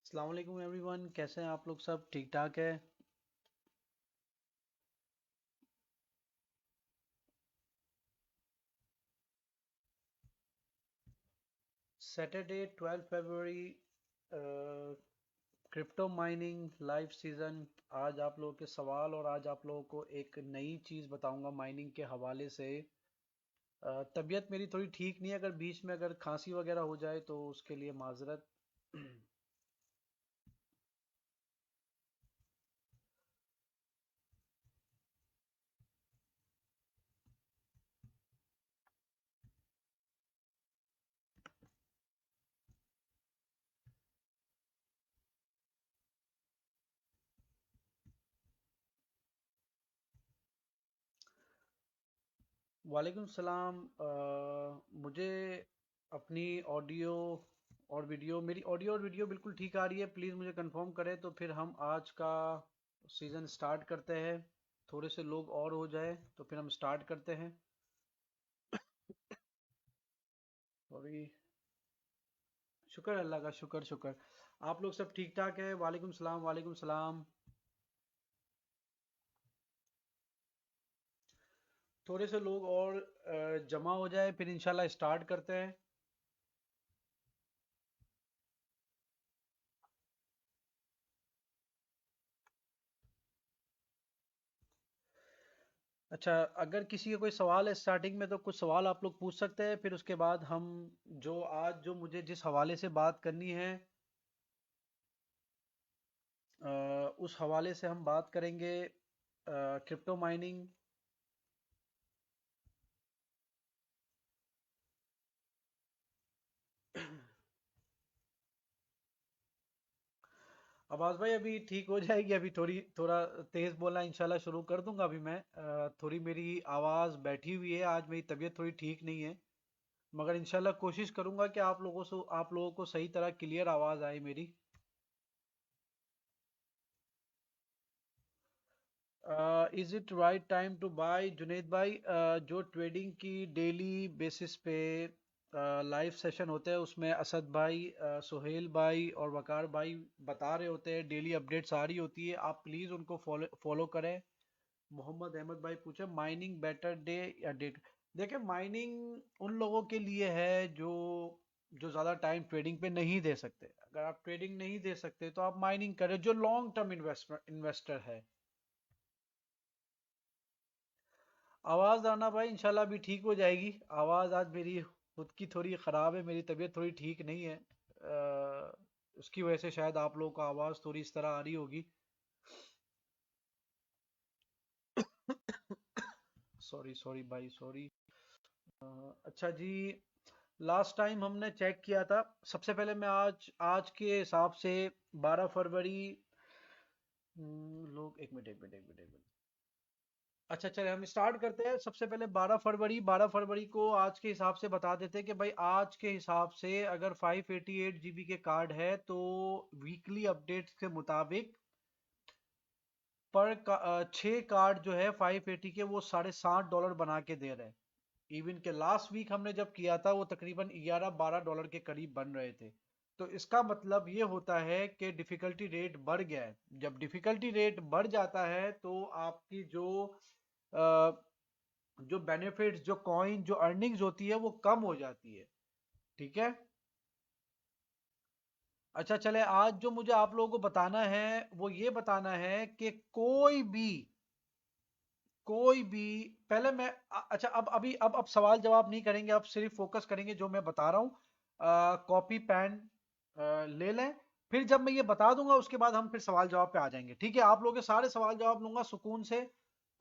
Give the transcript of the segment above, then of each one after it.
अस्सलाम वालेकुम एवरीवन, कैसे हैं आप लोग? सब ठीक ठाक है? सैटरडे 12 फरवरी, क्रिप्टो माइनिंग लाइव सीजन। आज आप लोगों के सवाल और आज आप लोगों को एक नई चीज़ बताऊंगा माइनिंग के हवाले से। तबीयत मेरी थोड़ी ठीक नहीं है, अगर बीच में अगर खांसी वगैरह हो जाए तो उसके लिए माजरत। वालेकुम सलाम। मुझे अपनी ऑडियो और वीडियो, मेरी ऑडियो और वीडियो बिल्कुल ठीक आ रही है? प्लीज़ मुझे कंफर्म करें तो फिर हम आज का सीज़न स्टार्ट करते हैं। थोड़े से लोग और हो जाए तो फिर हम स्टार्ट करते हैं। सॉरी। शुक्र है अल्लाह का, शुक्र शुक्र। आप लोग सब ठीक ठाक है? वालेकुम सलाम, वालेकुम सलाम। थोड़े से लोग और जमा हो जाए फिर इंशाल्लाह स्टार्ट करते हैं। अच्छा, अगर किसी का कोई सवाल है स्टार्टिंग में तो कुछ सवाल आप लोग पूछ सकते हैं, फिर उसके बाद हम जो आज जो मुझे जिस हवाले से बात करनी है, उस हवाले से हम बात करेंगे। Crypto mining. आवाज़ भाई अभी ठीक हो जाएगी, अभी थोड़ा तेज़ बोलना इंशाल्लाह शुरू कर दूंगा अभी मैं। थोड़ी मेरी आवाज़ बैठी हुई है, आज मेरी तबीयत थोड़ी ठीक नहीं है, मगर इंशाल्लाह कोशिश करूंगा कि आप लोगों को सही तरह क्लियर आवाज़ आए मेरी। Is it right time to buy? Juned भाई, जो ट्रेडिंग की डेली बेसिस पे लाइव सेशन होते हैं उसमें असद भाई, सुहेल भाई और वकार भाई बता रहे होते हैं, डेली अपडेट्स आ रही होती है, आप प्लीज़ उनको फॉलो करें। मोहम्मद अहमद भाई पूछे माइनिंग बेटर डे या डेट? देखिए, माइनिंग उन लोगों के लिए है जो जो ज़्यादा टाइम ट्रेडिंग पे नहीं दे सकते। अगर आप ट्रेडिंग नहीं दे सकते तो आप माइनिंग करें, जो लॉन्ग टर्म इन्वेस्टर है। आवाज़ आना भाई इंशाल्लाह अभी ठीक हो जाएगी। आवाज़ आज मेरी खुद की थोड़ी ख़राब है, मेरी तबीयत थोड़ी ठीक नहीं है, उसकी वजह से शायद आप लोगों को आवाज़ थोड़ी इस तरह आ रही होगी। सॉरी सॉरी भाई, सॉरी। अच्छा जी, लास्ट टाइम हमने चेक किया था। सबसे पहले मैं आज आज के हिसाब से 12 फरवरी। लोग एक मिनट, एक मिनट, एक मिनट, एक मिनट। अच्छा चले हम स्टार्ट करते हैं। सबसे पहले 12 फरवरी को आज के हिसाब से बता देते हैं कि भाई आज के हिसाब से अगर 588 GB के कार्ड है तो वीकली अपडेट्स के मुताबिक छः कार्ड जो है 580 के, वो $7.5 बना के दे रहे हैं। इवन के लास्ट वीक हमने जब किया था वो तकरीबन 11-12 डॉलर के करीब बन रहे थे। तो इसका मतलब ये होता है कि डिफ़िकल्टी रेट बढ़ गया है। जब डिफ़िकल्टी रेट बढ़ जाता है तो आपकी अ, जो बेनिफिट्स, जो कॉइन, जो अर्निंग्स होती है वो कम हो जाती है। ठीक है। अच्छा चले, आज जो मुझे आप लोगों को बताना है वो ये बताना है कि कोई भी पहले मैं अच्छा, अब सवाल जवाब नहीं करेंगे, अब सिर्फ फोकस करेंगे जो मैं बता रहा हूँ। कॉपी पेन ले लें, फिर जब मैं ये बता दूंगा उसके बाद हम फिर सवाल जवाब पे आ जाएंगे। ठीक है, आप लोगों के सारे सवाल जवाब लूंगा सुकून से।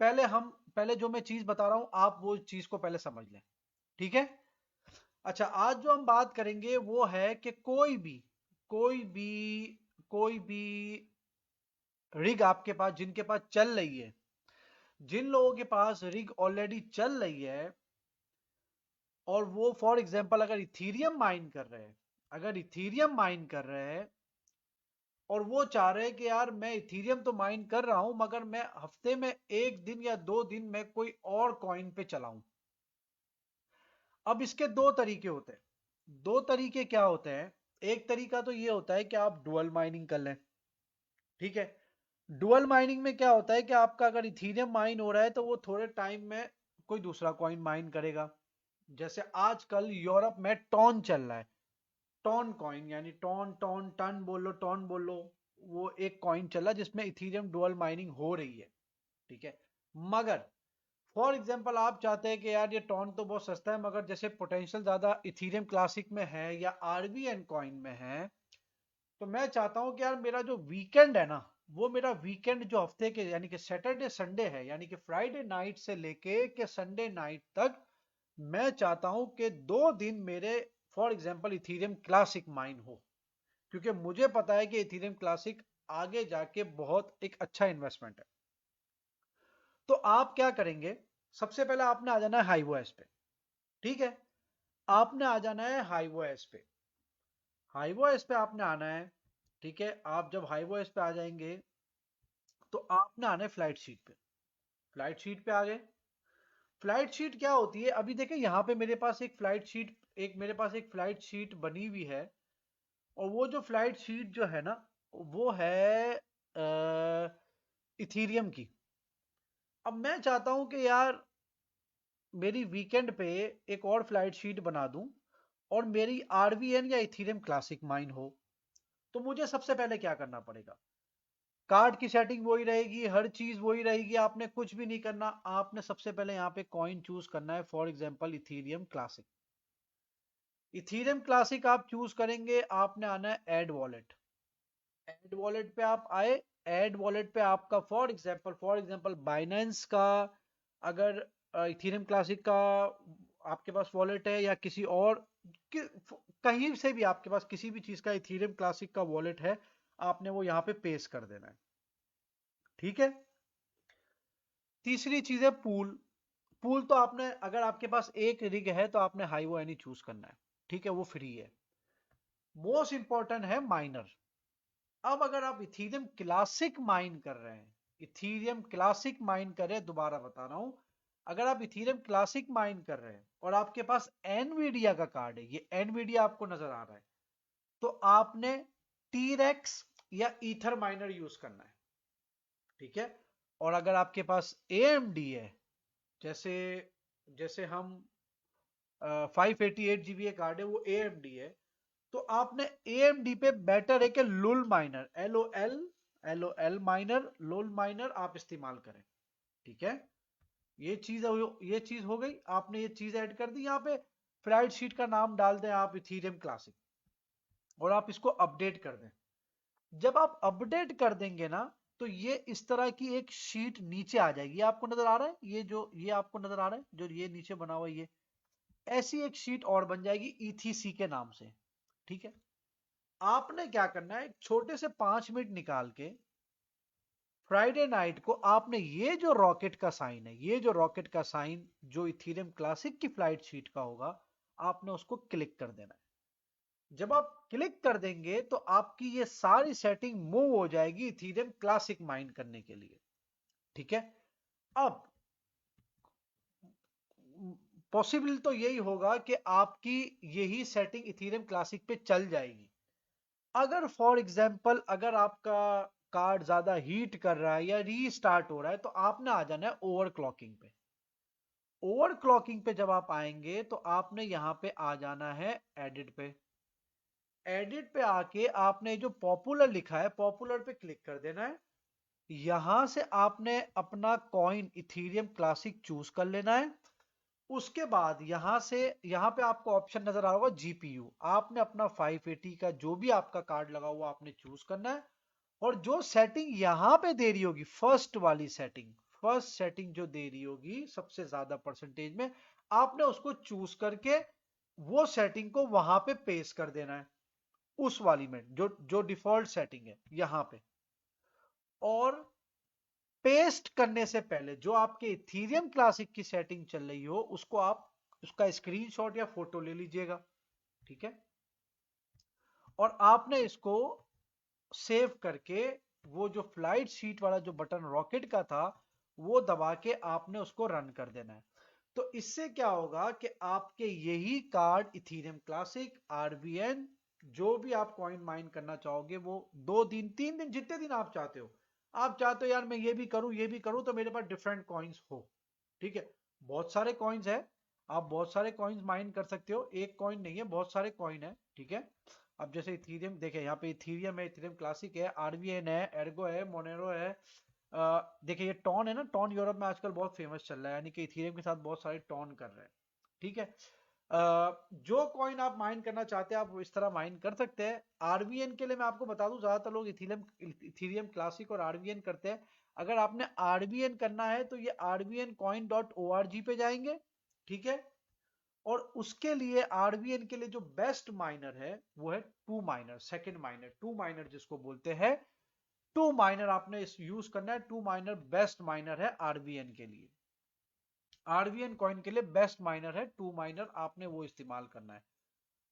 पहले जो मैं चीज बता रहा हूँ आप वो चीज को पहले समझ लें। ठीक है। अच्छा, आज जो हम बात करेंगे वो है कि कोई भी कोई भी रिग आपके पास जिनके पास चल रही है, जिन लोगों के पास रिग ऑलरेडी चल रही है और वो फॉर एग्जांपल अगर इथीरियम माइन कर रहे हैं और वो चाह रहे हैं कि यार मैं इथीरियम तो माइन कर रहा हूं मगर मैं हफ्ते में एक दिन या 2 दिन में कोई और कॉइन पे चलाऊं। अब इसके दो तरीके होते हैं। दो तरीके क्या होते हैं? एक तरीका तो ये होता है कि आप डुअल माइनिंग कर लें, ठीक है। डुअल माइनिंग में क्या होता है कि आपका अगर इथीरियम माइन हो रहा है तो वो थोड़े टाइम में कोई दूसरा कॉइन माइन करेगा। जैसे आजकल यूरोप में टॉन चल रहा है, टॉन कॉइन, यानी टॉन टॉन टन बोलो, टॉन बोलो, वो एक कॉइन चला जिसमें इथीरियम डुअल माइनिंग हो रही है, ठीक है। मगर फॉर एग्जांपल आप चाहते हैं कि यार ये टॉन तो बहुत सस्ता है, मगर जैसे पोटेंशियल ज्यादा इथीरियम क्लासिक में है या आरबीएन कॉइन में है, तो मैं चाहता हूं कि यार मेरा जो वीकेंड है ना, वो मेरा वीकेंड जो हफ्ते के यानी कि सैटरडे संडे है, यानी कि फ्राइडे नाइट से लेके के संडे नाइट तक, मैं चाहता हूं कि 2 दिन मेरे for example Ethereum classic mine हो, क्योंकि मुझे पता है कि इथीरियम क्लासिक आगे जाके बहुत एक अच्छा इन्वेस्टमेंट है। तो आप क्या करेंगे, सबसे पहले आपने आ जाना है हाईवोएस पे, ठीक है। आपने आ जाना है हाईवोएस पे, हाईवोएस पे आपने आना है, ठीक है। आप जब हाईवोएस पे आ जाएंगे तो आपने आना है फ्लाइट शीट पे, फ्लाइट शीट पे आ गए। फ्लाइट शीट क्या होती है, अभी देखें यहाँ पे मेरे पास एक फ्लाइट शीट, एक मेरे पास एक फ्लाइट शीट बनी हुई है, और वो जो फ्लाइट शीट जो है ना, वो है इथीरियम की। अब मैं चाहता हूं कि यार मेरी वीकेंड पे एक और फ्लाइट शीट बना दूं और मेरी आरवीएन या इथीरियम क्लासिक माइन हो। तो मुझे सबसे पहले क्या करना पड़ेगा, कार्ड की सेटिंग वही रहेगी, हर चीज वही रहेगी, आपने कुछ भी नहीं करना। आपने सबसे पहले यहाँ पे कॉइन चूज करना है, for example Ethereum classic. Ethereum classic आप चूज करेंगे, आपने आना है ऐड वॉलेट। ऐड वॉलेट पे आप आए, ऐड वॉलेट पे आपका फॉर एग्जांपल बाइनेंस का, अगर इथीरियम क्लासिक का आपके पास वॉलेट है, या किसी और कि, कहीं से भी आपके पास किसी भी चीज का इथीरियम क्लासिक का वॉलेट है, आपने वो यहाँ पे पेस्ट कर देना है, ठीक है। तीसरी चीज है पूल। पूल तो आपने, अगर आपके पास एक रिग है तो आपने हाईवो एनी चूज करना है, ठीक है, वो फ्री है। मोस्ट इंपॉर्टेंट है माइनर। अब अगर आप इथीरियम क्लासिक माइन कर रहे हैं, इथीरियम क्लासिक माइन कर रहे हैं, दोबारा बता रहा हूं, अगर आप इथीरियम क्लासिक माइन कर रहे हैं और आपके पास एनवीडिया का कार्ड है, ये एनवीडिया आपको नजर आ रहा है, तो आपने टीरेक्स या ईथर माइनर यूज करना है, ठीक है। और अगर आपके पास एएमडी है, जैसे जैसे हम 588 GB कार्ड है, वो एएमडी है, तो आपने एएमडी पे बेटर है कि lolMiner, L O L miner, lolMiner आप इस्तेमाल करें, ठीक है। ये चीज हो गई, आपने ये चीज ऐड कर दी यहाँ पे। फ्लाइट शीट का नाम डाल दें आप इथीरियम क्लासिक, और आप इसको अपडेट कर दें। जब आप अपडेट कर देंगे ना, तो ये इस तरह की एक शीट नीचे आ जाएगी, ये आपको नजर आ रहा है, ये आपको नजर आ रहा है जो ये नीचे बना हुआ है, ये ऐसी एक शीट और बन जाएगी ईथीसी के नाम से, ठीक है। आपने क्या करना है, छोटे से 5 मिनट निकाल के फ्राइडे नाइट को आपने ये जो रॉकेट का साइन है, ये जो रॉकेट का साइन जो इथीरियम क्लासिक की फ्लाइट शीट का होगा, आपने उसको क्लिक कर देना है। जब आप क्लिक कर देंगे तो आपकी ये सारी सेटिंग मूव हो जाएगी इथीरियम क्लासिक माइन करने के लिए, ठीक है। अब पॉसिबल तो यही होगा कि आपकी यही सेटिंग इथीरियम क्लासिक पे चल जाएगी। अगर फॉर एग्जांपल अगर आपका कार्ड ज्यादा हीट कर रहा है या रीस्टार्ट हो रहा है, तो आपने आ जाना है ओवरक्लॉकिंग पे। ओवरक्लॉकिंग पे जब आप आएंगे तो आपने यहां पे आ जाना है एडिट पे। एडिट पे आके आपने जो पॉपुलर लिखा है, पॉपुलर पे क्लिक कर देना है। यहां से आपने अपना कॉइन इथीरियम क्लासिक चूज कर लेना है। उसके बाद यहां से, यहां पे आपको ऑप्शन नजर आ रहा होगा जीपीयू, आपने अपना 580 का जो भी आपका कार्ड लगा हुआ आपने चूज करना है। और जो सेटिंग यहां पे दे रही होगी, फर्स्ट वाली सेटिंग, फर्स्ट सेटिंग जो दे रही होगी सबसे ज्यादा परसेंटेज में, आपने उसको चूज करके वो सेटिंग को वहां पे पेस्ट कर देना है, उस वाली में जो जो डिफॉल्ट सेटिंग है यहां पे। और पेस्ट करने से पहले जो आपके इथीरियम क्लासिक की सेटिंग चल रही हो, उसको आप उसका स्क्रीनशॉट या फोटो ले लीजिएगा, ठीक है। और आपने इसको सेव करके, वो जो फ्लाइट शीट वाला जो बटन रॉकेट का था, वो दबा के आपने उसको रन कर देना है। तो इससे क्या होगा कि आपके यही कार्ड इथीरियम क्लासिक, आरबीएन जो भी आप कॉइन माइन करना चाहोगे वो 2 दिन 3 दिन जितने दिन आप चाहते हो, आप चाहते हो यार मैं ये भी करूं ये भी करूं तो मेरे पास डिफरेंट कॉइन्स हो, ठीक है। बहुत सारे कॉइन्स है, आप बहुत सारे कॉइन्स माइन कर सकते हो, एक कॉइन नहीं है बहुत सारे कॉइन है, ठीक है। अब जैसे इथीरियम देखे, यहाँ पे इथीरियम है, इथीरियम क्लासिक है, आरबीएन है, एर्गो है, मोनेरो है। देखिए ये टॉन है ना, टॉन यूरोप में आजकल बहुत फेमस चल रहा है, यानी कि इथीरियम के साथ बहुत सारे टॉन कर रहे हैं, ठीक है। जो कॉइन आप माइन करना चाहते हैं आप इस तरह माइन कर सकते हैं। आरबीएन के लिए मैं आपको बता दूं, ज्यादातर लोग इथीरियम इथीरियम क्लासिक और आरबीएन करते हैं। अगर आपने आरबीएन करना है तो ये rbncoin.org पे जाएंगे, ठीक है। और उसके लिए आरबीएन के लिए जो बेस्ट माइनर है वो है two minor, second minor, two minor जिसको बोलते हैं। टू माइनर आपने इस यूज करना है, टू माइनर बेस्ट माइनर है आरबीएन के लिए। आरबीएन कॉइन के लिए बेस्ट माइनर है टू माइनर, आपने वो इस्तेमाल करना है।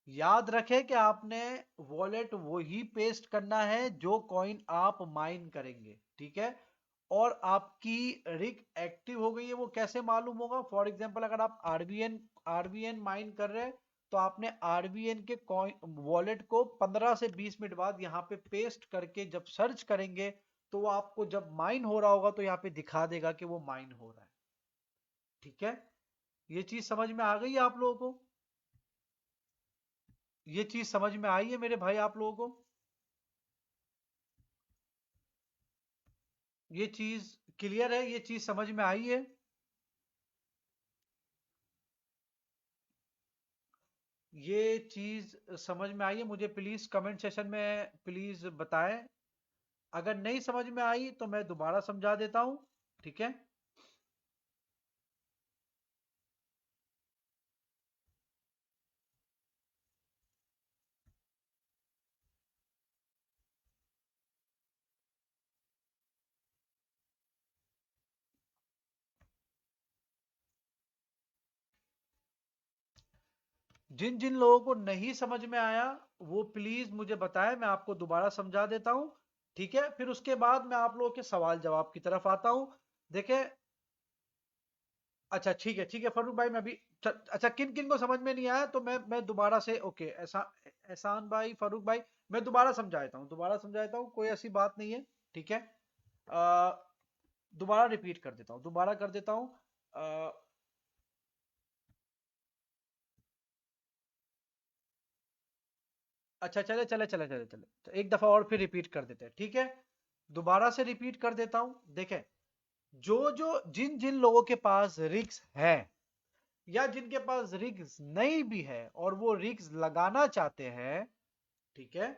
याद रखें कि आपने वॉलेट वही पेस्ट करना है जो कॉइन आप माइन करेंगे, ठीक है। और आपकी रिग एक्टिव हो गई है वो कैसे मालूम होगा? फॉर एग्जांपल अगर आप आरबीएन आरबीएन माइन कर रहे हैं तो आपने आरबीएन के कॉइन वॉलेट को 15 से 20 मिनट बाद यहाँ पे पेस्ट करके जब सर्च करेंगे तो वो आपको जब माइन हो रहा होगा तो यहाँ पे दिखा देगा कि वो माइन हो रहा है, ठीक है। ये चीज समझ में आ गई है आप लोगों को? ये चीज समझ में आई है मेरे भाई आप लोगों को? ये चीज क्लियर है? ये चीज समझ में आई है? ये चीज समझ में आई है? मुझे प्लीज कमेंट सेशन में प्लीज बताएं। अगर नहीं समझ में आई तो मैं दोबारा समझा देता हूं, ठीक है। जिन जिन लोगों को नहीं समझ में आया वो प्लीज मुझे बताएं, मैं आपको दोबारा समझा देता हूं, ठीक है। फिर उसके बाद मैं आप लोगों के सवाल जवाब की तरफ आता हूं। देखें, अच्छा ठीक है फारूक भाई, मैं भी अच्छा किन किन को समझ में नहीं आया तो मैं दोबारा से, ओके ऐसा, एहसान भाई, फारूक भाई, मैं दोबारा समझाता हूँ, दोबारा समझाता हूँ, कोई ऐसी बात नहीं है, ठीक है। अ, दोबारा रिपीट कर देता हूँ, दोबारा कर देता हूँ। अ, अच्छा चले चले चले चले चले तो एक दफा और फिर रिपीट कर देते हैं, ठीक है। दोबारा से रिपीट कर देता हूं। देखें, जो जो जिन जिन लोगों के पास रिग्स है या जिनके पास रिग्स नहीं भी है और वो रिग्स लगाना चाहते हैं, ठीक है,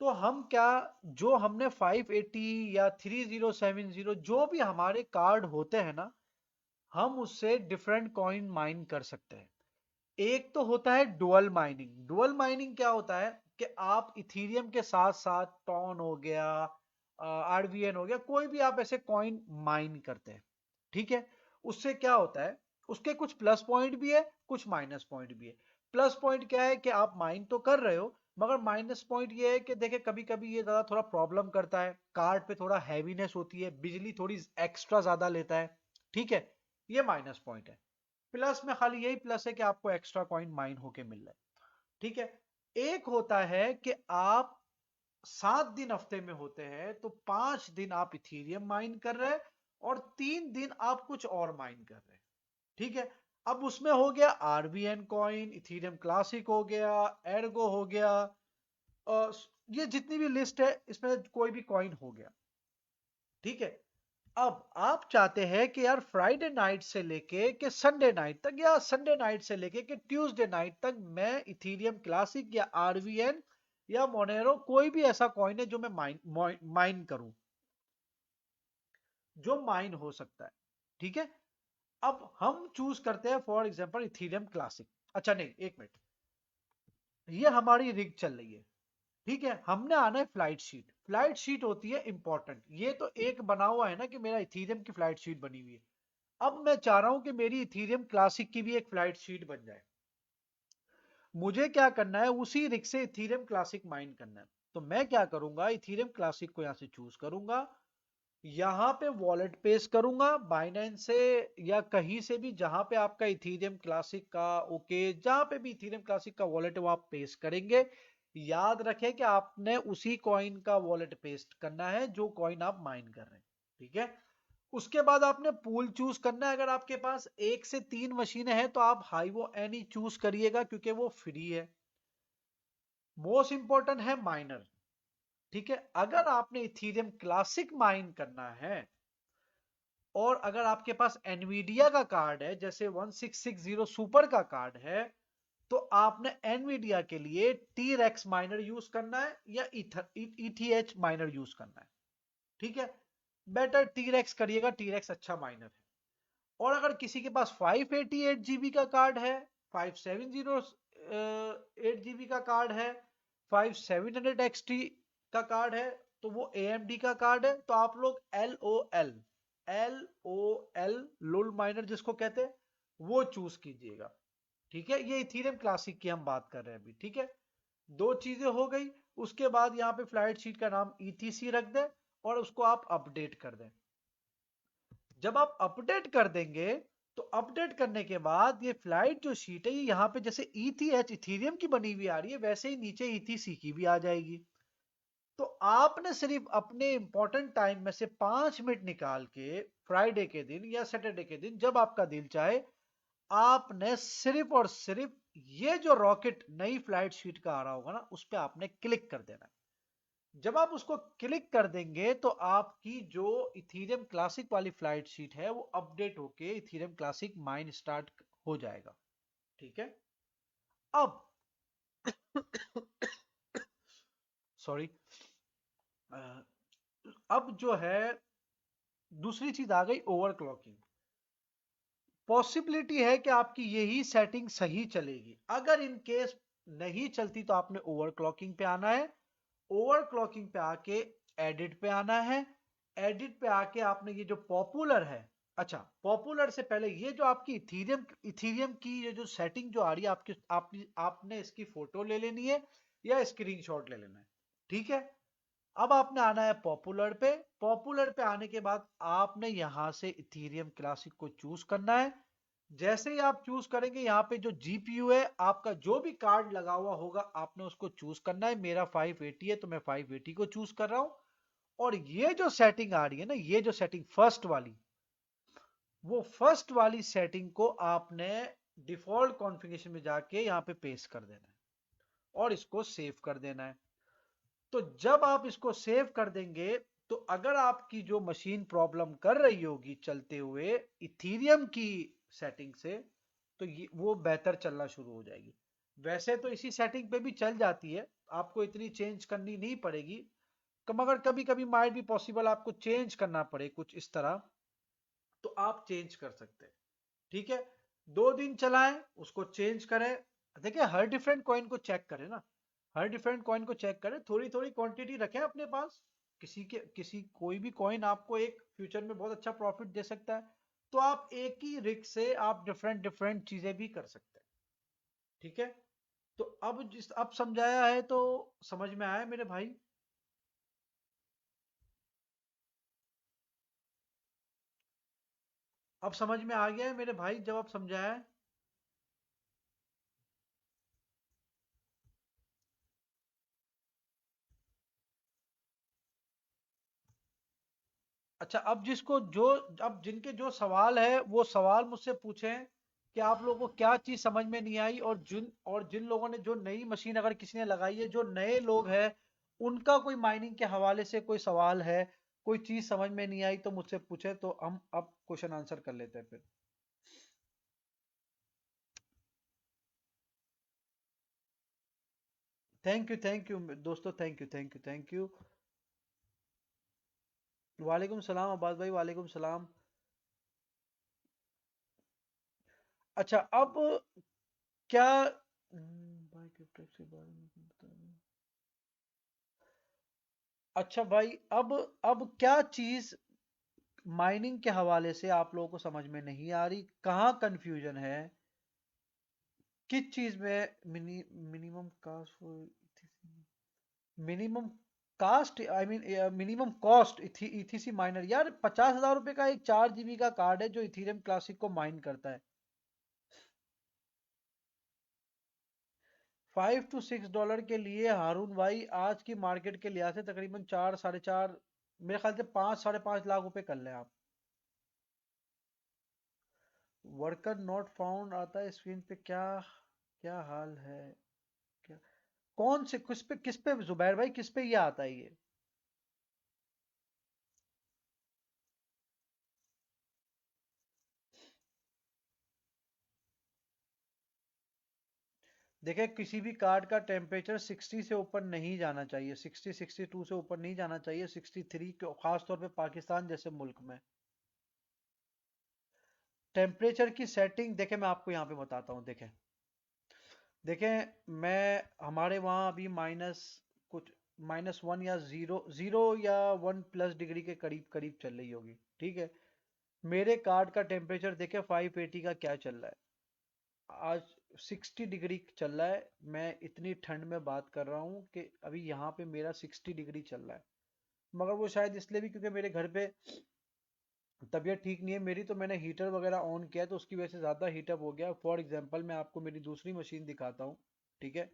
तो हम क्या, जो हमने 580 या 3070 जो भी हमारे कार्ड होते हैं ना, हम उससे डिफरेंट कॉइन माइन कर सकते हैं। एक तो होता है डुअल माइनिंग। डुअल माइनिंग क्या होता है कि आप इथीरियम के साथ साथ टॉन हो गया, आरबीएन हो गया, कोई भी आप ऐसे कॉइन माइन करते हैं, ठीक है। उससे क्या होता है, उसके कुछ प्लस पॉइंट भी है, कुछ माइनस पॉइंट भी है। प्लस पॉइंट क्या है कि आप माइन तो कर रहे हो, मगर माइनस पॉइंट ये है कि देखिए कभी कभी ये ज्यादा थोड़ा प्रॉब्लम करता है, कार्ड पे थोड़ा हैवीनेस होती है, बिजली थोड़ी एक्स्ट्रा ज्यादा लेता है, ठीक है। ये माइनस पॉइंट है। प्लस में खाली यही प्लस है कि आपको एक्स्ट्रा कॉइन माइन होके मिल रहा है, ठीक है। एक होता है कि आप 7 दिन हफ्ते में होते हैं तो 5 दिन आप इथीरियम माइन कर रहे हैं और 3 दिन आप कुछ और माइन कर रहे हैं, ठीक है। अब उसमें हो गया आरबीएन कॉइन, इथीरियम क्लासिक हो गया, एर्गो हो गया, और ये जितनी भी लिस्ट है इसमें कोई भी कॉइन हो गया, ठीक है। अब आप चाहते हैं कि यार फ्राइडे नाइट से लेके कि संडे नाइट तक या संडे नाइट से लेके कि ट्यूसडे नाइट तक मैं इथीरियम क्लासिक या आरवीएन या मोनेरो कोई भी ऐसा कॉइन है जो मैं माइन करूं, जो माइन हो सकता है, ठीक है। अब हम चूज करते हैं फॉर एग्जांपल इथीरियम क्लासिक। अच्छा नहीं, एक मिनट, ये हमारी रिग चल रही है, ठीक है। हमने आना है फ्लाइट शीट। फ्लाइट शीट होती है इंपॉर्टेंट। ये तो एक बना हुआ है ना कि मेरा इथीरियम की फ्लाइट शीट बनी हुई है। अब मैं चाह रहा हूं कि मेरी इथीरियम क्लासिक की भी एक फ्लाइट शीट बन जाए। मुझे क्या करना है, उसी रिग से इथीरियम क्लासिक माइन करना है। तो मैं क्या करूंगा, इथीरियम क्लासिक को यहां से चूज करूंगा, यहां पे वॉलेट पेस्ट करूंगा बाइनेंस से या कहीं से भी, जहां पे आपका इथीरियम क्लासिक का, ओके, जहां पे भी इथीरियम क्लासिक का वॉलेट है वो आप पेस्ट करेंगे। याद रखें कि आपने उसी कॉइन का वॉलेट पेस्ट करना है जो कॉइन आप माइन कर रहे हैं, ठीक है। उसके बाद आपने पूल चूज करना है। अगर आपके पास 1 से 3 मशीनें हैं तो आप हाइवो एनी चूज करिएगा क्योंकि वो फ्री है। मोस्ट इंपॉर्टेंट है माइनर, ठीक है। अगर आपने इथीरियम क्लासिक माइन करना है और अगर आपके पास एनवीडिया का कार्ड है, जैसे 1660 सुपर का कार्ड है, तो आपने एनवीडिया के लिए टी रेक्स माइनर यूज करना है या ईटीएच माइनर यूज करना है, ठीक है। बेटर टी रेक्स करिएगा, टी रेक्स अच्छा माइनर है। और अगर किसी के पास 588 GB का कार्ड है, 570 8 GB का कार्ड है, 5700 XT का कार्ड है, तो वो AMD का कार्ड है, तो आप लोग LOL लुल माइनर जिसको कहते हैं वो चूज कीजिएगा, ठीक है। ये इथीरियम क्लासिक की हम बात कर रहे हैं अभी, ठीक है। दो चीजें हो गई। उसके बाद यहाँ पे फ्लाइट शीट का नाम ETC रख दें और उसको आप अपडेट कर दें। जब आप अपडेट कर देंगे तो अपडेट करने के बाद ये फ्लाइट जो शीट है ये यहाँ पे जैसे ETH इथीरियम की बनी हुई आ रही है, वैसे ही नीचे ETC की भी आ जाएगी। तो आपने सिर्फ अपने इंपॉर्टेंट टाइम में से 5 मिनट निकाल के फ्राइडे के दिन या सैटरडे के दिन जब आपका दिल चाहे, आपने सिर्फ और सिर्फ ये जो रॉकेट नई फ्लाइट शीट का आ रहा होगा ना उस पर आपने क्लिक कर देना है। जब आप उसको क्लिक कर देंगे तो आपकी जो इथीरियम क्लासिक वाली फ्लाइट शीट है वो अपडेट होके इथीरियम क्लासिक माइन स्टार्ट हो जाएगा, ठीक है। अब सॉरी, अब जो है दूसरी चीज आ गई ओवरक्लॉकिंग। पॉसिबिलिटी है कि आपकी यही सेटिंग सही चलेगी। अगर इन केस नहीं चलती तो आपने ओवरक्लॉकिंग पे आना है। ओवरक्लॉकिंग पे आके एडिट पे आना है। एडिट पे आके आपने ये जो पॉपुलर है, अच्छा पॉपुलर से पहले ये जो आपकी इथीरियम की ये जो सेटिंग जो आ रही है आपने इसकी फोटो ले लेनी है या स्क्रीनशॉट ले लेना है, ठीक है। अब आपने आना है पॉपुलर पे। पॉपुलर पे आने के बाद आपने यहां से इथीरियम क्लासिक को चूज करना है। जैसे ही आप चूज करेंगे यहाँ पे जो जीपीयू है आपका जो भी कार्ड लगा हुआ होगा आपने उसको चूज करना है। मेरा 580 है तो मैं 580 को चूज कर रहा हूं। और ये जो सेटिंग आ रही है ना, ये जो सेटिंग फर्स्ट वाली, वो फर्स्ट वाली सेटिंग को आपने डिफॉल्ट कॉन्फ़िगरेशन में जाके यहाँ पे पेस्ट कर देना है और इसको सेव कर देना है। तो जब आप इसको सेव कर देंगे तो अगर आपकी जो मशीन प्रॉब्लम कर रही होगी चलते हुए इथीरियम की सेटिंग से, तो ये वो बेहतर चलना शुरू हो जाएगी। वैसे तो इसी सेटिंग पे भी चल जाती है, आपको इतनी चेंज करनी नहीं पड़ेगी। मगर कभी कभी माइट भी पॉसिबल आपको चेंज करना पड़े कुछ इस तरह, तो आप चेंज कर सकते हैं, ठीक है। 2 दिन चलाएं, उसको चेंज करें। देखिए हर डिफरेंट कॉइन को चेक करें ना, हर डिफरेंट कॉइन को चेक करें, थोड़ी थोड़ी क्वांटिटी रखें अपने पास। किसी कोई भी कॉइन आपको एक फ्यूचर में बहुत अच्छा प्रॉफिट दे सकता है, तो आप एक ही रिग से आप डिफरेंट डिफरेंट चीजें भी कर सकते हैं, ठीक है। तो अब समझाया है तो समझ में आया मेरे भाई। अब समझ में आ गया है मेरे भाई जब आप समझाया है। अच्छा, अब जिनके जो सवाल है वो सवाल मुझसे पूछें कि आप लोगों को क्या चीज समझ में नहीं आई। और जिन लोगों ने जो नई मशीन अगर किसी ने लगाई है, जो नए लोग हैं, उनका कोई माइनिंग के हवाले से कोई सवाल है, कोई चीज समझ में नहीं आई तो मुझसे पूछे, तो हम अब क्वेश्चन आंसर कर लेते हैं फिर। थैंक यू दोस्तों, थैंक यू। वालेकुम सलाम अब्बास भाई, वालेकुम सलाम। अच्छा अब क्या भाई क्रिप्टो के बारे में बताइए। अच्छा भाई, अब क्या चीज माइनिंग के हवाले से आप लोगों को समझ में नहीं आ रही, कहाँ कंफ्यूजन है, किस चीज में minimum cost minimum cost I mean minimum cost ETC miner. यार 50,000 रुपए का एक 4 GB का कार्ड है जो इथीरियम क्लासिक को माइन करता है। $5 to $6 के लिए हारून भाई आज की मार्केट के लिहाज से तकरीबन 4 साढ़े 4, मेरे ख्याल से 5 साढ़े 5 लाख रुपए कर लें आप। वर्कर नॉट फाउंड आता है स्क्रीन पे, क्या क्या हाल है? क्या कौन से किस पे जुबैर भाई, किस पे ये आता है ये? देखिए किसी भी कार्ड का टेम्परेचर 60 से ऊपर नहीं जाना चाहिए, 60 62 से ऊपर नहीं जाना चाहिए, 63 के खास तौर पे पाकिस्तान जैसे मुल्क में। टेम्परेचर की सेटिंग देखें, मैं आपको यहाँ पे बताता हूँ। देखें देखें मैं हमारे वहाँ अभी माइनस कुछ -1 या जीरो जीरो या 1+ डिग्री के करीब करीब चल रही होगी, ठीक है। मेरे कार्ड का टेम्परेचर देखें 580 का क्या चल रहा है आज, 60 डिग्री चल रहा है। मैं इतनी ठंड में बात कर रहा हूँ कि अभी यहाँ पे मेरा 60 डिग्री चल रहा है। मगर वो शायद इसलिए भी क्योंकि मेरे घर पे तबीयत ठीक नहीं है मेरी, तो मैंने हीटर वगैरह ऑन किया तो उसकी वजह से ज़्यादा हीटअप हो गया। फॉर एग्जांपल मैं आपको मेरी दूसरी मशीन दिखाता हूँ, ठीक है।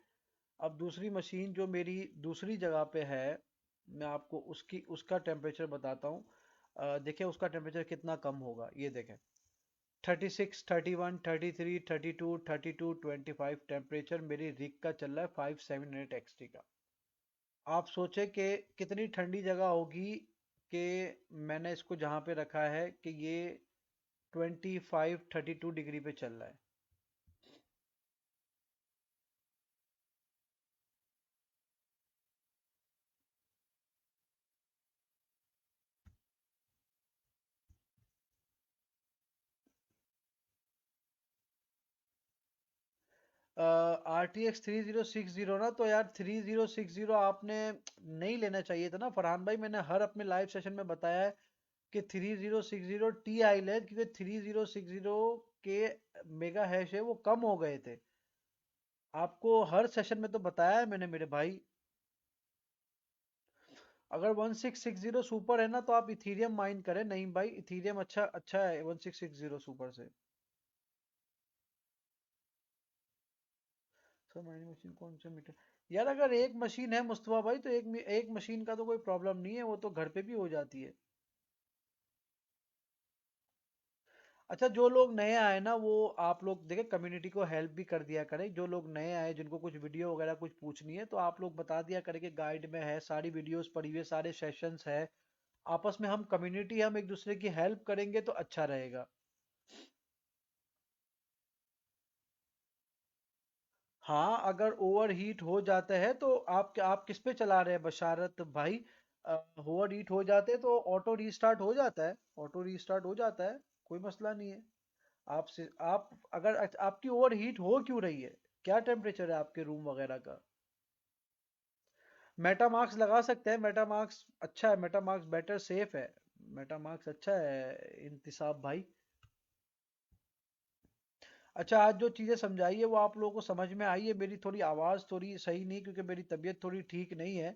अब दूसरी मशीन जो मेरी दूसरी जगह पे है, मैं आपको उसका टेम्परेचर बताता हूँ। देखिए उसका टेम्परेचर कितना कम होगा, ये देखें। 36 31 33 32 32 25 टेम्परेचर मेरी रिग का चल रहा है 5700 XT का। आप सोचे कि कितनी ठंडी जगह होगी कि मैंने इसको जहाँ पे रखा है कि ये 25 32 डिग्री पे चल रहा है। RTX 3060 ना, तो यार 3060 आपने नहीं लेना चाहिए था ना फरहान भाई। मैंने हर अपने लाइव सेशन में बताया है कि 3060 Ti ले, क्योंकि 3060 के मेगा हैश है वो कम हो गए थे। आपको हर सेशन में तो बताया है मैंने मेरे भाई। अगर 1660 सुपर है ना तो आप इथीरियम माइन करें। नहीं भाई, इथीरियम अच्छा अच्छा है 1660 सुपर से। सर माइनिंग मशीन कौन से मीटर? यार अगर एक मशीन है मुस्तफा भाई तो एक मशीन का तो कोई प्रॉब्लम नहीं है, वो तो घर पे भी हो जाती है। अच्छा जो लोग नए आए ना, वो आप लोग देखे कम्युनिटी को हेल्प भी कर दिया करें। जो लोग नए आए जिनको कुछ वीडियो वगैरह कुछ पूछनी है तो आप लोग बता दिया करें कि गाइड में है, सारी वीडियोस पड़ी हुई है, सारे सेशंस है। आपस में हम कम्युनिटी हम एक दूसरे की हेल्प करेंगे तो अच्छा रहेगा। हाँ अगर ओवर हीट हो जाता है तो आप किस पे चला रहे हैं बशारत भाई? ओवर हीट हो जाते हैं तो ऑटो रीस्टार्ट हो जाता है, ऑटो रीस्टार्ट हो जाता है, कोई मसला नहीं है। आप अगर आपकी ओवर हीट हो क्यों रही है? क्या टेम्परेचर है आपके रूम वगैरह का? मेटामार्क्स लगा सकते हैं, मेटामार्क्स अच्छा है, मेटामार्क्स बेटर सेफ है। मेटामार्क्स अच्छा है इंतिसाब भाई। अच्छा आज जो चीज़ें समझाई है वो आप लोगों को समझ में आई है? मेरी थोड़ी आवाज़ थोड़ी सही नहीं, क्योंकि मेरी तबीयत थोड़ी ठीक नहीं है।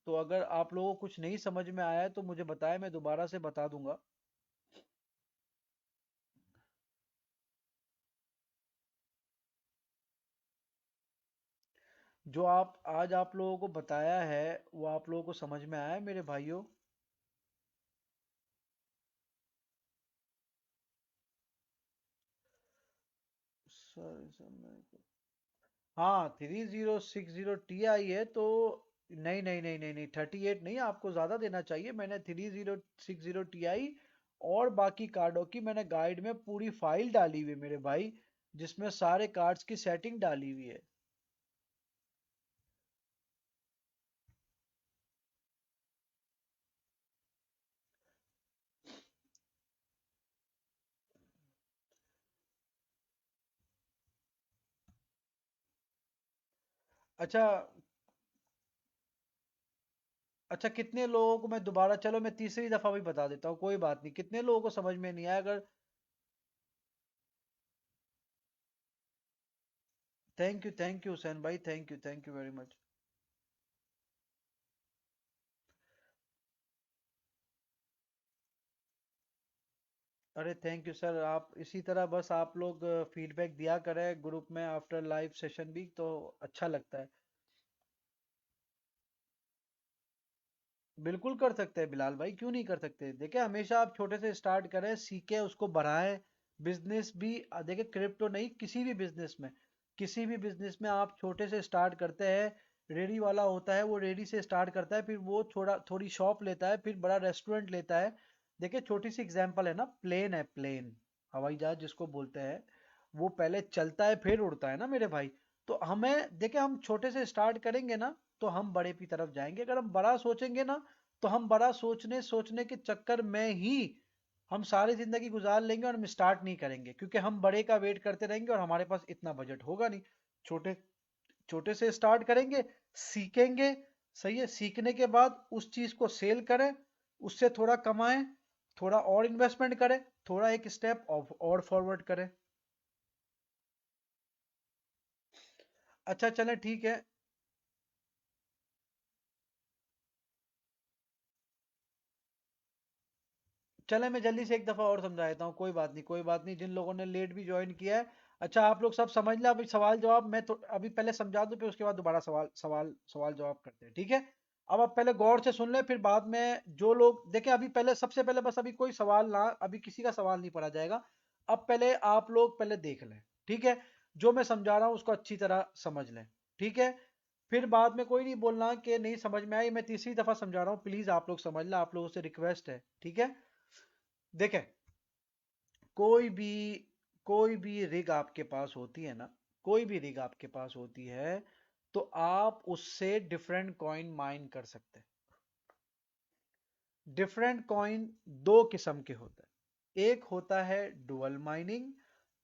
तो अगर आप लोगों को कुछ नहीं समझ में आया है तो मुझे बताएं, मैं दोबारा से बता दूंगा। जो आप आज आप लोगों को बताया है वो आप लोगों को समझ में आया है मेरे भाइयों? सर हाँ 3060 Ti है तो नहीं 38 नहीं, आपको ज़्यादा देना चाहिए। मैंने 3060 Ti और बाकी कार्डों की मैंने गाइड में पूरी फाइल डाली हुई है मेरे भाई, जिसमें सारे कार्ड्स की सेटिंग डाली हुई है। अच्छा अच्छा कितने लोगों को मैं दोबारा, चलो मैं तीसरी दफा भी बता देता हूँ, कोई बात नहीं। कितने लोगों को समझ में नहीं आया? अगर थैंक यू हुसैन भाई, थैंक यू वेरी मच। अरे थैंक यू सर, आप इसी तरह बस आप लोग फीडबैक दिया करें ग्रुप में आफ्टर लाइव सेशन भी, तो अच्छा लगता है। बिल्कुल कर सकते हैं बिलाल भाई, क्यों नहीं कर सकते। देखिए हमेशा आप छोटे से स्टार्ट करें, सीखें, उसको बढ़ाएं। बिजनेस भी देखिए क्रिप्टो नहीं, किसी भी बिजनेस में आप छोटे से स्टार्ट करते हैं। रेडी वाला होता है, वो रेडी से स्टार्ट करता है, फिर वो थोड़ी शॉप लेता है, फिर बड़ा रेस्टोरेंट लेता है। देखिए छोटी सी एग्जांपल है ना, प्लेन है, प्लेन हवाई जहाज जिसको बोलते हैं, वो पहले चलता है फिर उड़ता है ना मेरे भाई। तो हमें देखिए, हम छोटे से स्टार्ट करेंगे ना, तो हम बड़े की तरफ जाएंगे। अगर हम बड़ा सोचेंगे ना, तो हम बड़ा सोचने सोचने के चक्कर में ही हम सारी जिंदगी गुजार लेंगे और हम स्टार्ट नहीं करेंगे, क्योंकि हम बड़े का वेट करते रहेंगे और हमारे पास इतना बजट होगा नहीं। छोटे छोटे से स्टार्ट करेंगे, सीखेंगे। सही है, सीखने के बाद उस चीज को सेल करें, उससे थोड़ा कमाएं, थोड़ा और इन्वेस्टमेंट करें, थोड़ा एक स्टेप और फॉरवर्ड करें। अच्छा चलें, ठीक है। चले मैं जल्दी से एक दफा और समझा देता हूँ, कोई बात नहीं, कोई बात नहीं, जिन लोगों ने लेट भी ज्वाइन किया है। अच्छा आप लोग सब समझ लें, अभी सवाल जवाब मैं तो अभी पहले समझा दूं, फिर उसके बाद दोबारा सवाल जवाब करते हैं, ठीक है। अब आप पहले गौर से सुन लें, फिर बाद में जो लोग देखें, अभी पहले सबसे पहले बस अभी कोई सवाल ना, अभी किसी का सवाल नहीं पढ़ा जाएगा। अब पहले आप लोग पहले देख लें, ठीक है। जो मैं समझा रहा हूँ उसको अच्छी तरह समझ लें, ठीक है। फिर बाद में कोई नहीं बोलना कि नहीं समझ में आई, मैं तीसरी दफा समझा रहा हूँ, प्लीज आप लोग समझ लें, आप लोगों से रिक्वेस्ट है, ठीक है। देखें, कोई भी कोई भी रिग आपके पास होती है ना, कोई भी रिग आपके पास होती है, तो आप उससे डिफरेंट कॉइन माइन कर सकते हैं। डिफरेंट कॉइन दो किस्म के होते हैं, एक होता है डुअल माइनिंग,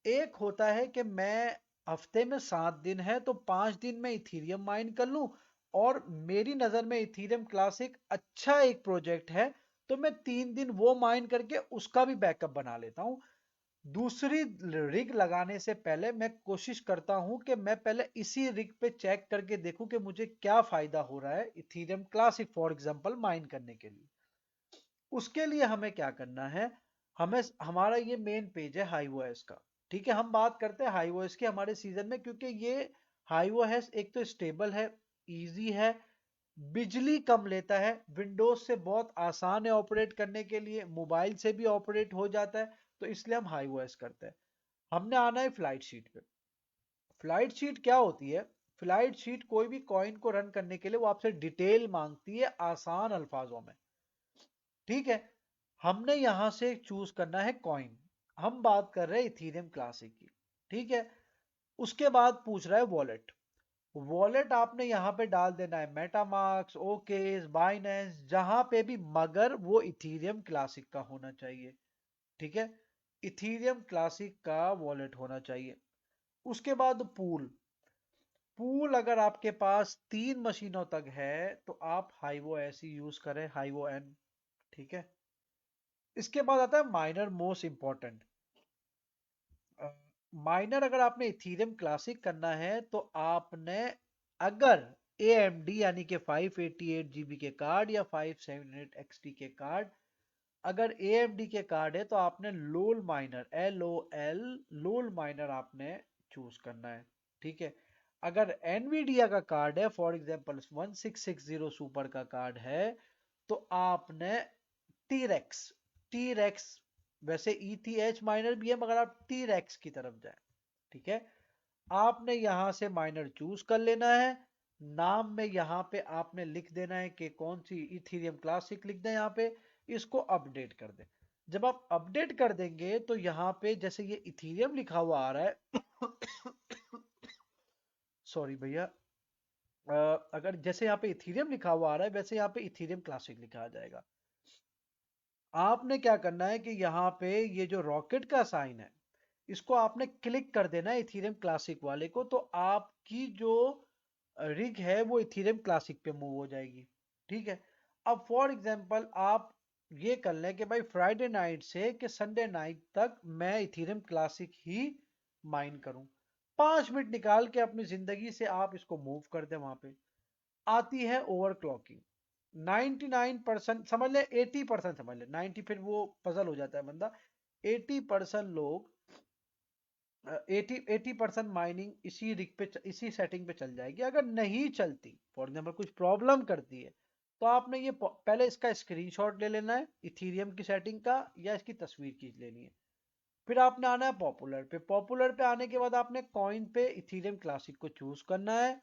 एक होता है कि मैं हफ्ते में 7 दिन है तो 5 दिन में इथीरियम माइन कर लूं, और मेरी नजर में इथीरियम क्लासिक अच्छा एक प्रोजेक्ट है, तो मैं 3 दिन वो माइन करके उसका भी बैकअप बना लेता हूं। दूसरी रिग लगाने से पहले मैं कोशिश करता हूं कि मैं पहले इसी रिग पे चेक करके देखूं कि मुझे क्या फायदा हो रहा है Ethereum classic for example mine करने के लिए। उसके लिए हमें क्या करना है, हमें हमारा ये मेन पेज है हाईओएस का, ठीक है। हम बात करते हैं हाईओएस की हमारे सीजन में, क्योंकि ये हाईओएस एक तो स्टेबल है, इजी है, बिजली कम लेता है, विंडोज से बहुत आसान है ऑपरेट करने के लिए, मोबाइल से भी ऑपरेट हो जाता है, तो इसलिए हम हाईओएस करते हैं। हमने आना है फ्लाइट शीट पे। फ्लाइट शीट क्या होती है, फ्लाइट शीट कोई भी कॉइन को रन करने के लिए वो आपसे डिटेल मांगती है आसान अल्फाजों में, ठीक है। हमने यहां से चूज करना है कॉइन, हम बात कर रहे हैं इथीरियम क्लासिक की, ठीक है। उसके बाद पूछ रहा है वॉलेट। वॉलेट आपने यहां पे डाल देना है मेटामार्क्स, ओकेस, बाइनेंस, जहां पे भी, मगर वो इथीरियम क्लासिक का होना चाहिए, ठीक है। इथीरियम क्लासिक का वॉलेट होना चाहिए। उसके बाद पूल। पूल अगर आपके पास 3 मशीनों तक है तो आप हाइवो ऐसी यूज करें, हाइवो एन, ठीक है। इसके बाद आता है माइनर, मोस्ट इंपॉर्टेंट। माइनर अगर आपने इथीरियम क्लासिक करना है तो आपने, अगर AMD यानी कि 588 GB के कार्ड या 5700 XT के कार्ड, अगर AMD के कार्ड है तो आपने लोल माइनर, LOL, लोल माइनर आपने चूज करना है, ठीक है। अगर एनवीडिया का कार्ड है, फॉर एग्जांपल 1660 सुपर का कार्ड है, तो आपने टीरेक्स, टीरेक्स, वैसे ETH माइनर भी है मगर आप टीरेक्स की तरफ जाए, ठीक है। आपने यहां से माइनर चूज कर लेना है। नाम में यहां पे आपने लिख देना है कि कौन सी, इथीरियम क्लासिक लिख दें यहां पे, इसको अपडेट कर दें। जब आप अपडेट कर देंगे तो यहां पे जैसे ये इथीरियम लिखा हुआ आ रहा है, सॉरी भैया, अगर जैसे यहाँ पे इथीरियम लिखा हुआ आ रहा है वैसे यहाँ पे इथीरियम क्लासिक लिखा आ जाएगा। आपने क्या करना है कि यहाँ पे ये जो रॉकेट का साइन है, इसको आपने क्लिक कर देना है इथीरियम क्लासिक वाले को, तो आपकी जो रिग है वो इथीरियम क्लासिक पे मूव हो जाएगी, ठीक है। अब फॉर एग्जांपल आप ये कर लें कि भाई फ्राइडे नाइट से कि संडे नाइट तक मैं इथीरियम क्लासिक ही माइन करूं, 5 मिनट निकाल के अपनी जिंदगी से आप इसको मूव कर दें वहां पे। आती है ओवरक्लॉकिंग। 99% समझ ले, 80% समझ ले, 90 फिर वो पजल हो जाता है बंदा। 80% लोग 80% माइनिंग इसी रिग पे इसी सेटिंग पे चल जाएगी। अगर नहीं चलती, फॉर एग्जाम्पल कुछ प्रॉब्लम करती है, तो आपने ये पहले इसका स्क्रीनशॉट ले लेना है इथीरियम की सेटिंग का, या इसकी तस्वीर खींच लेनी है। फिर आपने आना है पॉपुलर पे। पॉपुलर पे आने के बाद आपने कॉइन पे इथीरियम क्लासिक को चूज करना है।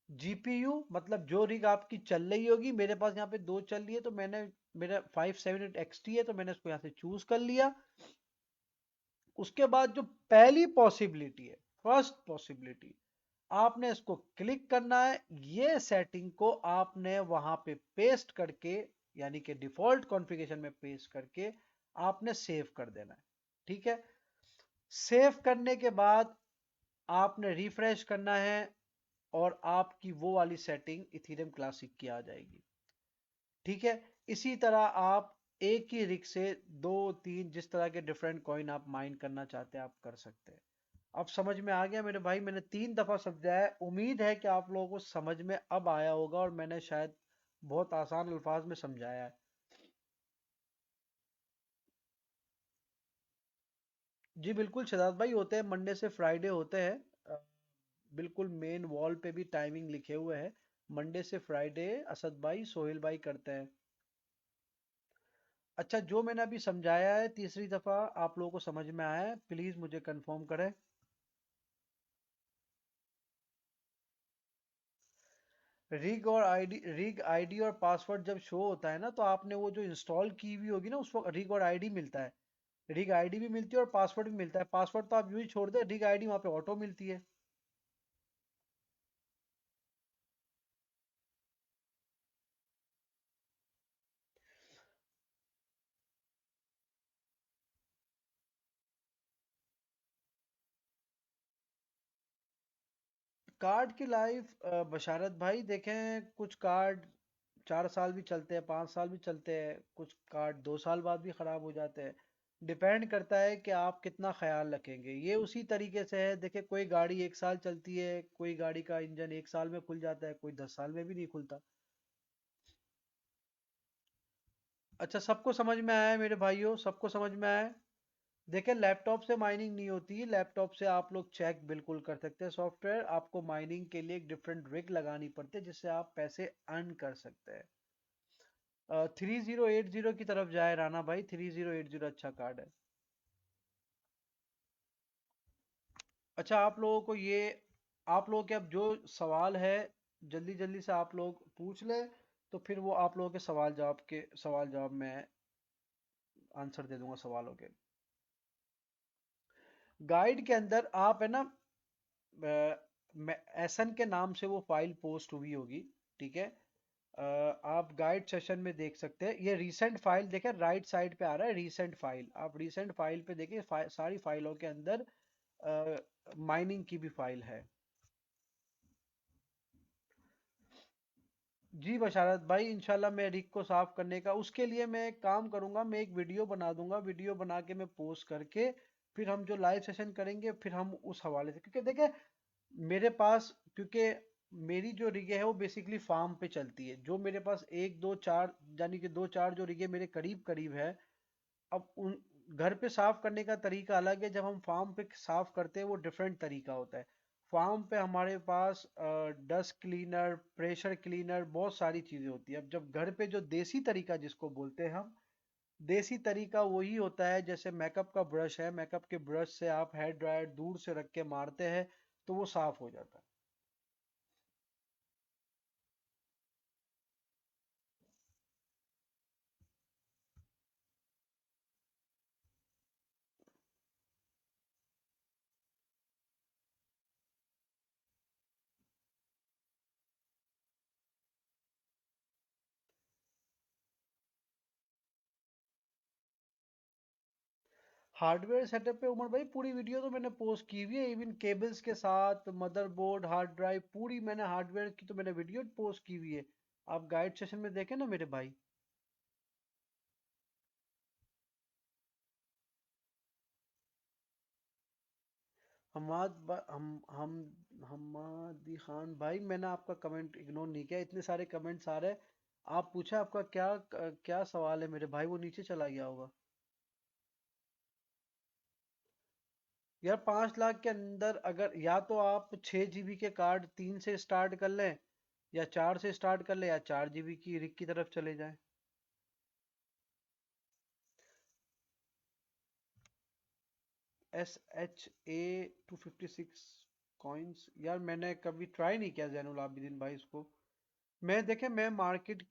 जीपीयू मतलब जो रिग आपकी चल रही होगी, मेरे पास यहाँ पे दो चल रही है, तो मैंने मेरा 578 XT है, तो मैंने इसको यहाँ से चूज कर लिया। उसके बाद जो पहली पॉसिबिलिटी है, फर्स्ट पॉसिबिलिटी, आपने इसको क्लिक करना है। ये सेटिंग को आपने वहां पे पेस्ट करके, यानी कि डिफॉल्ट कॉन्फ़िगरेशन में पेस्ट करके आपने सेव कर देना है। ठीक है, सेव करने के बाद आपने रिफ्रेश करना है, और आपकी वो वाली सेटिंग इथेरियम क्लासिक की आ जाएगी। ठीक है, इसी तरह आप एक ही रिग से दो तीन जिस तरह के डिफरेंट कॉइन आप माइन करना चाहते हैं आप कर सकते हैं। अब समझ में आ गया मेरे भाई, मैंने 3 दफा समझाया है, उम्मीद है कि आप लोगों को समझ में अब आया होगा, और मैंने शायद बहुत आसान अल्फाज में समझाया है। जी बिल्कुल शहजाद भाई, होते हैं, मंडे से फ्राइडे होते हैं। बिल्कुल मेन वॉल पे भी टाइमिंग लिखे हुए हैं। मंडे से फ्राइडे असद भाई सोहेल भाई करते हैं। अच्छा, जो मैंने अभी समझाया है तीसरी दफा आप लोगों को समझ में आया है, प्लीज मुझे कंफर्म करें। रिग आईडी और पासवर्ड जब शो होता है ना, तो आपने वो जो इंस्टॉल की हुई होगी ना, उस वक्त रिग और आईडी मिलता है। रिग आईडी भी मिलती है और पासवर्ड भी मिलता है। पासवर्ड तो आप यूं ही छोड़ दे, रिग आईडी वहां पे ऑटो मिलती है। कार्ड की लाइफ बशारत भाई देखें, कुछ कार्ड 4 साल भी चलते हैं, 5 साल भी चलते हैं, कुछ कार्ड 2 साल बाद भी खराब हो जाते हैं। डिपेंड करता है कि आप कितना ख्याल रखेंगे। ये उसी तरीके से है, देखिए कोई गाड़ी 1 साल चलती है, कोई गाड़ी का इंजन 1 साल में खुल जाता है, कोई 10 साल में भी नहीं खुलता। अच्छा, सबको समझ में आया है मेरे भाइयों, सबको समझ में आया है। देखिए लैपटॉप से माइनिंग नहीं होती, लैपटॉप से आप लोग चेक बिल्कुल कर सकते हैं सॉफ्टवेयर। आपको माइनिंग के लिए एक डिफरेंट रिग लगानी पड़ती है, जिससे आप पैसे अर्न कर सकते हैं। 3080 की तरफ जाए राना भाई, 3080 अच्छा कार्ड है। अच्छा, आप लोगों को ये, आप लोगों के अब जो सवाल है, जल्दी जल्दी से आप लोग पूछ लें, तो फिर वो आप लोगों के सवाल जवाब में आंसर दे दूंगा सवालों के। गाइड के अंदर आप है ना, एसन के नाम से वो फाइल पोस्ट हुई होगी। ठीक है, आप गाइड सेशन में देख सकते हैं, ये रीसेंट फाइल देखें, राइट साइड पे आ रहा है रीसेंट फाइल, आप रीसेंट फाइल पे देखिए, सारी फाइलों के अंदर माइनिंग की भी फाइल है। जी बशारत भाई, इंशाल्लाह मैं रिक को साफ करने का, उसके लिए मैं एक काम करूंगा, मैं एक वीडियो बना दूंगा, वीडियो बना के मैं पोस्ट करके, फिर हम जो लाइव सेशन करेंगे फिर हम उस हवाले से, क्योंकि देखिए मेरे पास, क्योंकि मेरी जो रिगे है वो बेसिकली फार्म पे चलती है, जो मेरे पास एक दो चार, यानी कि दो चार जो रिगे मेरे करीब करीब है। अब उन घर पे साफ करने का तरीका अलग है, जब हम फार्म पे साफ करते हैं वो डिफरेंट तरीका होता है। फार्म पे हमारे पास डस्ट क्लीनर, प्रेशर क्लीनर, बहुत सारी चीजें होती है। अब जब घर पे जो देसी तरीका जिसको बोलते हैं हम, देसी तरीका वही होता है, जैसे मेकअप का ब्रश है, मेकअप के ब्रश से आप हेयर ड्रायर दूर से रख के मारते हैं, तो वो साफ हो जाता है। हार्डवेयर सेटअप पे उमर भाई पूरी वीडियो तो मैंने पोस्ट की हुई है, इवन केबल्स के साथ, मदरबोर्ड, हार्ड ड्राइव, पूरी मैंने हार्डवेयर की तो मैंने वीडियो पोस्ट की हुई है। आप गाइड सेशन में देखें ना मेरे भाई। हम हमादी खान भाई, मैंने आपका कमेंट इग्नोर नहीं किया, इतने सारे कमेंट्स आ रहे हैं। आप पूछा आपका क्या क्या सवाल है मेरे भाई, वो नीचे चला गया होगा। यार 5 लाख के अंदर अगर या तो आप 6 GB के कार्ड 3 से स्टार्ट कर लें, या 4 से स्टार्ट कर लें, या 4 GB की रिक की तरफ चले जाएं। SHA 256 कॉइन्स, यार मैंने कभी ट्राई नहीं किया जैनुल आबिदीन भाई इसको। मैं देखे, मैं मार्केट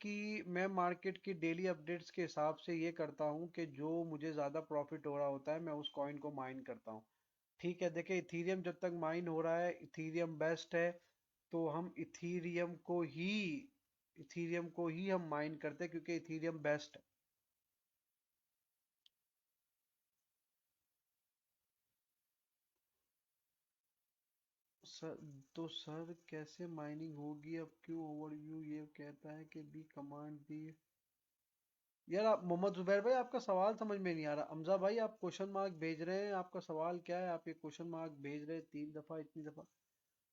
की डेली अपडेट्स के हिसाब से ये करता हूँ कि जो मुझे ज़्यादा प्रॉफिट हो रहा होता है मैं उस कॉइन को माइन करता हूँ। ठीक है, देखे इथीरियम जब तक माइन हो रहा है, इथीरियम बेस्ट है, तो हम इथीरियम को ही हम माइन करते हैं क्योंकि इथीरियम बेस्ट है। सर, तो सर कैसे माइनिंग होगी, अब क्यों ओवरव्यू ये कहता है कि बी कमांड दी। यार आप मोहम्मद जुबैर भाई, आपका सवाल समझ में नहीं आ रहा। हमजा भाई आप क्वेश्चन मार्क भेज रहे हैं, आपका सवाल क्या है? आप ये क्वेश्चन मार्क भेज रहे हैं 3 दफा, इतनी दफा।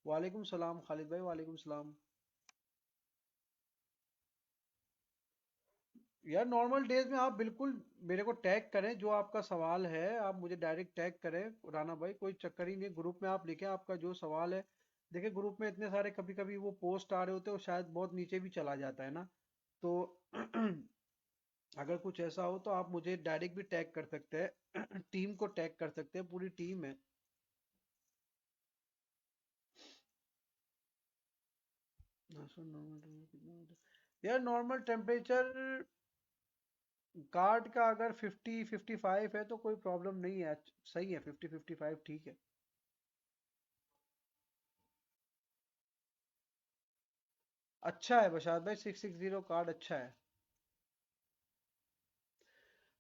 वालेकुम सलाम खालिद भाई, वालेकुम सलाम। यार नॉर्मल डेज में आप बिल्कुल मेरे को टैग करें, जो आपका सवाल है आप मुझे डायरेक्ट टैग करें। राना भाई कोई चक्कर ही नहीं, ग्रुप में आप लिखें आपका जो सवाल है। देखिए ग्रुप में इतने सारे कभी कभी वो पोस्ट आ रहे होते हैं और शायद बहुत नीचे भी चला जाता है ना, तो अगर कुछ ऐसा हो तो आप मुझे डायरेक्ट भी टैग कर सकते हैं। टीम को टैग कर सकते हैं, पूरी टीम है। यार नॉर्मल टेम्परेचर कार्ड का अगर 50-55 है तो कोई प्रॉब्लम नहीं है, सही है, 50-55 ठीक है। अच्छा है बशाद भाई, 660 कार्ड अच्छा है।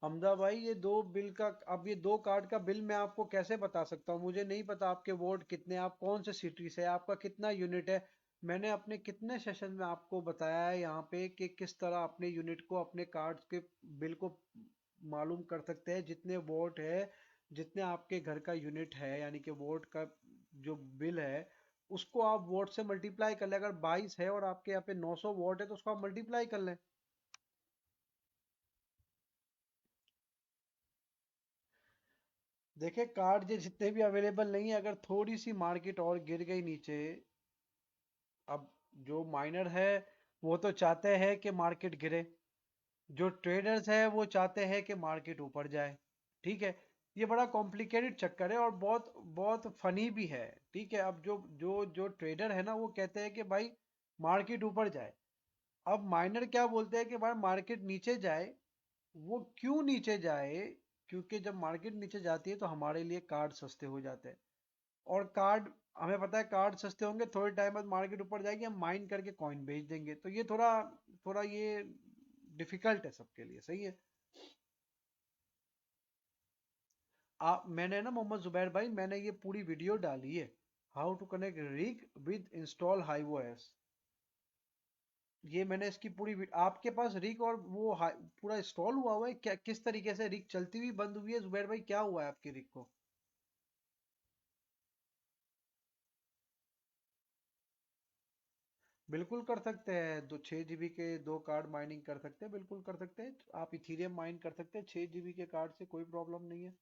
हमदा भाई ये दो बिल का, अब ये दो कार्ड का बिल मैं आपको कैसे बता सकता हूँ? मुझे नहीं पता आपके वोट कितने, आप कौन से सिटी से, आपका कितना यूनिट है। मैंने अपने कितने सेशन में आपको बताया है यहाँ पे कि किस तरह अपने यूनिट को, अपने कार्ड के बिल को मालूम कर सकते हैं। जितने वोट है, जितने आपके घर का यूनिट है, यानी कि वोट का जो बिल है, उसको आप वोट से मल्टीप्लाई कर लें। अगर 22 है और आपके यहाँ पे 900 वोट है तो उसको आप मल्टीप्लाई कर लें। देखिए कार्ड जो जितने भी अवेलेबल नहीं है, अगर थोड़ी सी मार्केट और गिर गई नीचे, अब जो माइनर है वो तो चाहते हैं कि मार्केट गिरे, जो ट्रेडर्स है वो चाहते हैं कि मार्केट ऊपर जाए। ठीक है, ये बड़ा कॉम्प्लिकेटेड चक्कर है और बहुत बहुत फनी भी है। ठीक है, अब जो जो जो ट्रेडर है ना वो कहते हैं कि भाई मार्केट ऊपर जाए। अब माइनर क्या बोलते हैं कि भाई मार्केट नीचे जाए। वो क्यों नीचे जाए? क्योंकि जब मार्केट नीचे जाती है तो हमारे लिए कार्ड सस्ते हो जाते हैं, और कार्ड, हमें पता है कार्ड सस्ते होंगे, थोड़े टाइम बाद मार्केट ऊपर जाएगी, हम माइन करके कॉइन बेच देंगे। तो ये थोड़ा थोड़ा ये डिफिकल्ट है सबके लिए, सही है। आप, मैंने ना मोहम्मद जुबैर भाई, मैंने ये पूरी वीडियो डाली है, how to connect rig with install HiveOS. ये मैंने इसकी पूरी आपके पास रिग और वो पूरा इंस्टॉल हुआ हुआ है क्या? किस तरीके से रिग चलती हुई बंद हुई है जुबैर भाई, क्या हुआ है आपकी रिग को? बिल्कुल कर सकते हैं, 6 GB के दो कार्ड माइनिंग कर सकते हैं, बिल्कुल कर सकते हैं। आप इथीरियम माइन कर सकते हैं 6 GB के कार्ड से, कोई प्रॉब्लम नहीं है।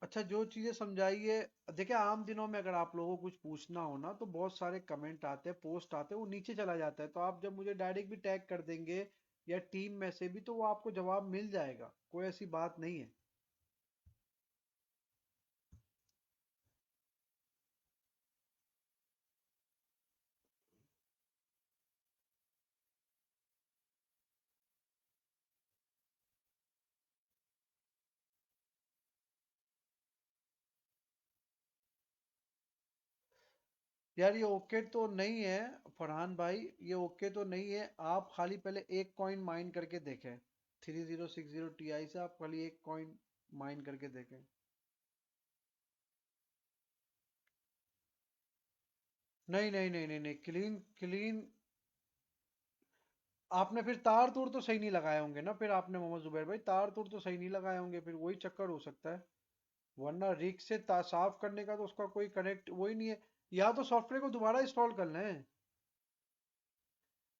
अच्छा, जो चीज़ें समझाइए। देखिए आम दिनों में अगर आप लोगों को कुछ पूछना हो ना तो बहुत सारे कमेंट आते हैं, पोस्ट आते हैं, वो नीचे चला जाता है, तो आप जब मुझे डायरेक्ट भी टैग कर देंगे या टीम में से भी, तो वो आपको जवाब मिल जाएगा, कोई ऐसी बात नहीं है। यार ये ओके तो नहीं है फरहान भाई, ये ओके तो नहीं है। आप खाली पहले एक कॉइन माइन करके देखें, 3060 Ti से आप खाली एक कॉइन माइन करके देखें। नहीं नहीं नहीं नहीं नहीं, क्लीन क्लीन। आपने फिर तार तूर तो सही नहीं लगाए होंगे ना, फिर आपने मोहम्मद जुबैर भाई तार तूर तो सही नहीं लगाए होंगे, फिर वही चक्कर हो सकता है। वरना रिग से साफ करने का तो उसका कोई कनेक्ट वो ही नहीं है। या तो सॉफ्टवेयर को दोबारा इंस्टॉल कर लें।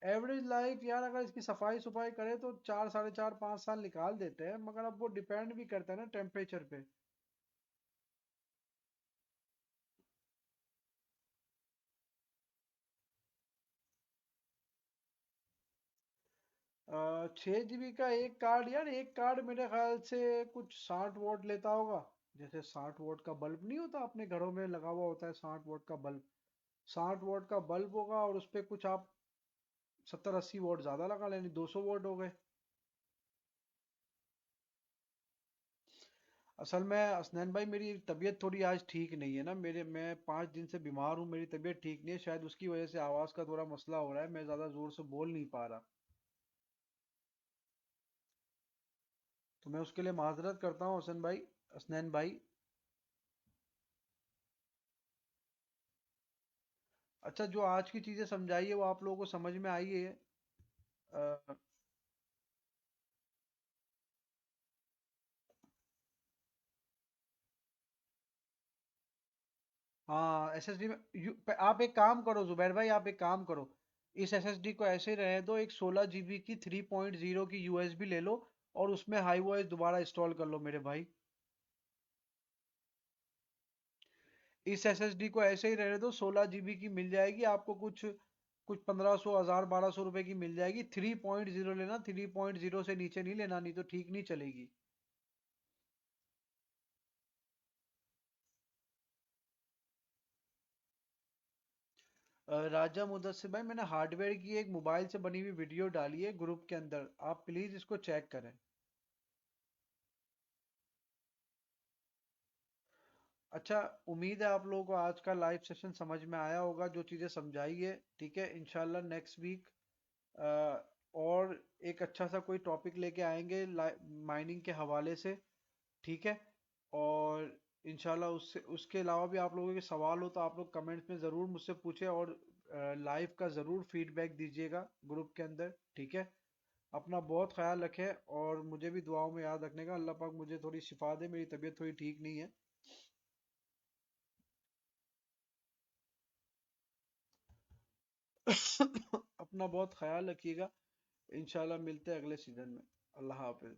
एवरेज लाइफ यार अगर इसकी सफाई सुफाई करे तो 4, 4.5, 5 साल निकाल देते हैं, मगर अब वो डिपेंड भी करता है ना टेम्परेचर पे। 6 GB का एक कार्ड यार, एक कार्ड मेरे ख्याल से कुछ 60 वोट लेता होगा। जैसे 60 वोट का बल्ब नहीं होता अपने घरों में लगा हुआ होता है, 60 वोट का बल्ब। 60 वोट का बल्ब होगा और उस पे कुछ आप 70, 80 वोट ज्यादा लगा लेनी, 200 वोट हो गए। असल में असनैन भाई मेरी तबीयत थोड़ी आज ठीक नहीं है ना, मेरे मैं 5 दिन से बीमार हूँ, मेरी तबीयत ठीक नहीं है, शायद उसकी वजह से आवाज़ का थोड़ा मसला हो रहा है, मैं ज़्यादा ज़ोर से बोल नहीं पा रहा। तो मैं उसके लिए माजरत करता हूँ हसन भाई, असनैन भाई। अच्छा, जो आज की चीज़ें समझाई है वो आप लोगों को समझ में आई है? अ, हाँ, एसएसडी में आप एक काम करो जुबैर भाई, आप एक काम करो, इस एसएसडी को ऐसे ही रहने दो, एक 16 GB की 3.0 की यूएसबी ले लो और उसमें हाई वॉइस दोबारा इंस्टॉल कर लो मेरे भाई। इस एसएसडी को ऐसे ही रहने दो, 16 GB की मिल जाएगी आपको, कुछ कुछ 1500, 1000, 1200 रुपए की मिल जाएगी। 3.0 लेना, 3.0 से नीचे नहीं लेना, नहीं तो ठीक नहीं चलेगी। राजा मुदस्सिर भाई, मैंने हार्डवेयर की एक मोबाइल से बनी हुई वीडियो डाली है ग्रुप के अंदर, आप प्लीज इसको चेक करें। अच्छा, उम्मीद है आप लोगों को आज का लाइव सेशन समझ में आया होगा, जो चीज़ें समझाई है। ठीक है, इंशाल्लाह नेक्स्ट वीक और एक अच्छा सा कोई टॉपिक लेके आएंगे माइनिंग के हवाले से। ठीक है, और इंशाल्लाह उससे उसके अलावा भी आप लोगों के सवाल हो तो आप लोग कमेंट्स में ज़रूर मुझसे पूछें, और लाइव का ज़रूर फीडबैक दीजिएगा ग्रुप के अंदर। ठीक है, अपना बहुत ख्याल रखें और मुझे भी दुआओं में याद रखने का। अल्लाह पाक मुझे थोड़ी शिफा दे, मेरी तबीयत थोड़ी ठीक नहीं है। अपना बहुत ख्याल रखिएगा। इंशाल्लाह मिलते हैं अगले सीजन में। अल्लाह हाफिज।